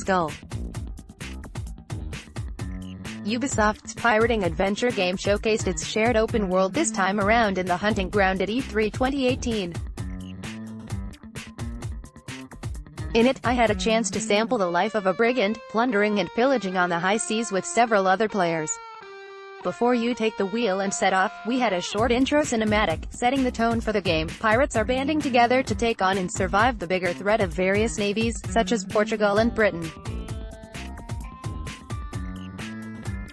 skull. Ubisoft's pirating adventure game showcased its shared open world this time around in the hunting ground at E3 2018. In it, I had a chance to sample the life of a brigand, plundering and pillaging on the high seas with several other players. Before you take the wheel and set off, we had a short intro cinematic, setting the tone for the game. Pirates are banding together to take on and survive the bigger threat of various navies, such as Portugal and Britain.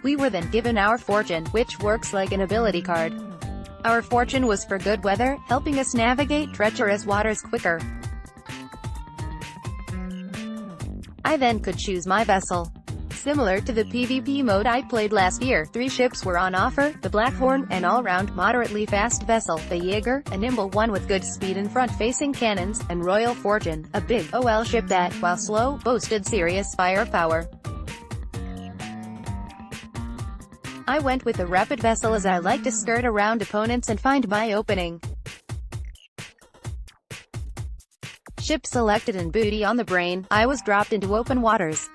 We were then given our fortune, which works like an ability card. Our fortune was for good weather, helping us navigate treacherous waters quicker. I then could choose my vessel. Similar to the PvP mode I played last year, 3 ships were on offer: the Blackhorn, an all-round, moderately fast vessel; the Jaeger, a nimble one with good speed and front-facing cannons; and Royal Fortune, a big, OL ship that, while slow, boasted serious firepower. I went with the rapid vessel as I like to skirt around opponents and find my opening. Ship selected and booty on the brain, I was dropped into open waters.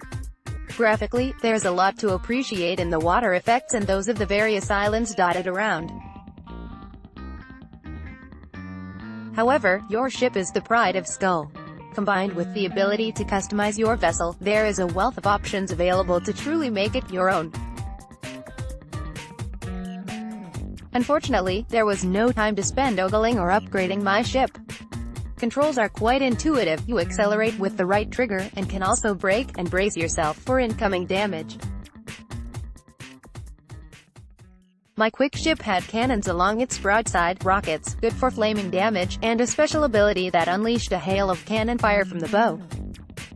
Graphically, there's a lot to appreciate in the water effects and those of the various islands dotted around. However, your ship is the pride of Skull. Combined with the ability to customize your vessel, there is a wealth of options available to truly make it your own. Unfortunately, there was no time to spend ogling or upgrading my ship. Controls are quite intuitive. You accelerate with the right trigger, and can also brake, and brace yourself for incoming damage. My quick ship had cannons along its broadside, rockets, good for flaming damage, and a special ability that unleashed a hail of cannon fire from the bow.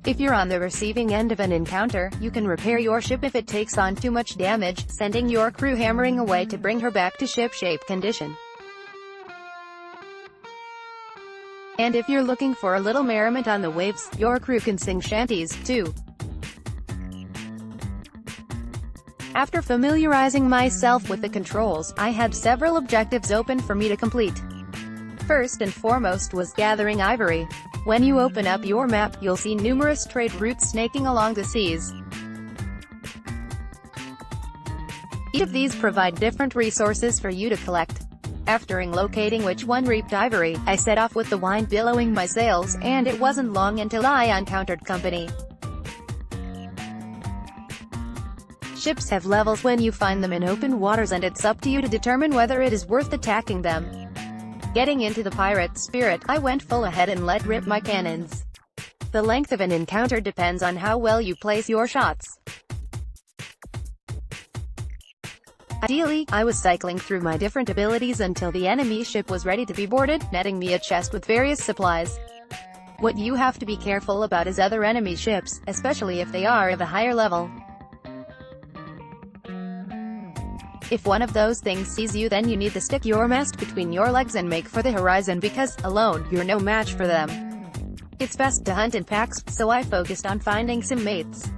If you're on the receiving end of an encounter, you can repair your ship if it takes on too much damage, sending your crew hammering away to bring her back to ship-shape condition. And if you're looking for a little merriment on the waves, your crew can sing shanties, too. After familiarizing myself with the controls, I had several objectives open for me to complete. First and foremost was gathering ivory. When you open up your map, you'll see numerous trade routes snaking along the seas. Each of these provide different resources for you to collect. After locating which one reaped ivory, I set off with the wind billowing my sails, and it wasn't long until I encountered company. Ships have levels when you find them in open waters, and it's up to you to determine whether it is worth attacking them. Getting into the pirate spirit, I went full ahead and let rip my cannons. The length of an encounter depends on how well you place your shots. Ideally, I was cycling through my different abilities until the enemy ship was ready to be boarded, netting me a chest with various supplies. What you have to be careful about is other enemy ships, especially if they are of a higher level. If one of those things sees you, then you need to stick your mast between your legs and make for the horizon, because, alone, you're no match for them. It's best to hunt in packs, so I focused on finding some mates.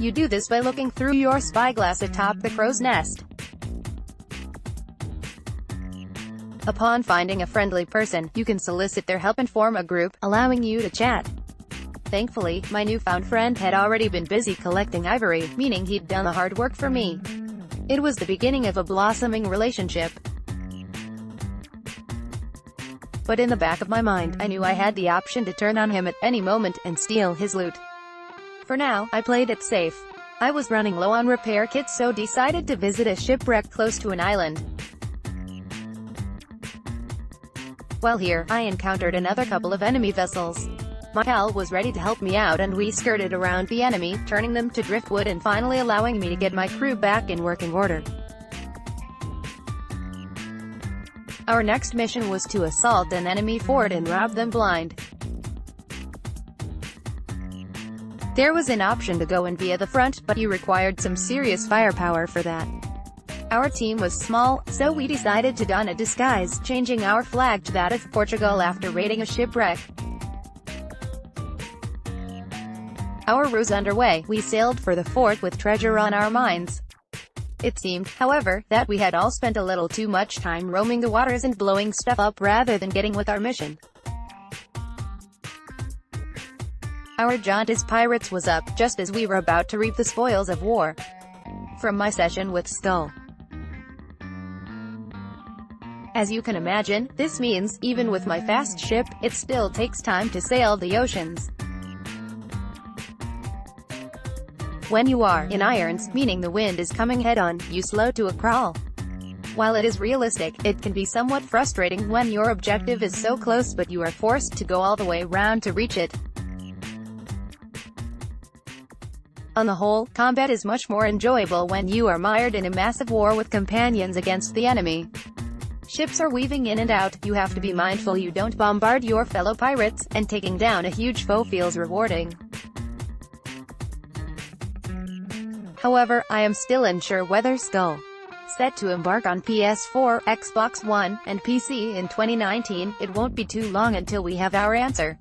You do this by looking through your spyglass atop the crow's nest. Upon finding a friendly person, you can solicit their help and form a group, allowing you to chat. Thankfully, my newfound friend had already been busy collecting ivory, meaning he'd done the hard work for me. It was the beginning of a blossoming relationship. But in the back of my mind, I knew I had the option to turn on him at any moment, and steal his loot. For now, I played it safe. I was running low on repair kits, so decided to visit a shipwreck close to an island. While here, I encountered another couple of enemy vessels. My pal was ready to help me out, and we skirted around the enemy, turning them to driftwood and finally allowing me to get my crew back in working order. Our next mission was to assault an enemy fort and rob them blind. There was an option to go in via the front, but you required some serious firepower for that. Our team was small, so we decided to don a disguise, changing our flag to that of Portugal after raiding a shipwreck. Our ruse underway, we sailed for the fort with treasure on our minds. It seemed, however, that we had all spent a little too much time roaming the waters and blowing stuff up rather than getting with our mission. Our jaunt as pirates was up, just as we were about to reap the spoils of war. From my session with Skull. As you can imagine, this means, even with my fast ship, it still takes time to sail the oceans. When you are in irons, meaning the wind is coming head-on, you slow to a crawl. While it is realistic, it can be somewhat frustrating when your objective is so close but you are forced to go all the way round to reach it. On the whole, combat is much more enjoyable when you are mired in a massive war with companions against the enemy. Ships are weaving in and out, you have to be mindful you don't bombard your fellow pirates, and taking down a huge foe feels rewarding. However, I am still unsure whether Skull, set to embark on PS4, Xbox One, and PC in 2019, it won't be too long until we have our answer.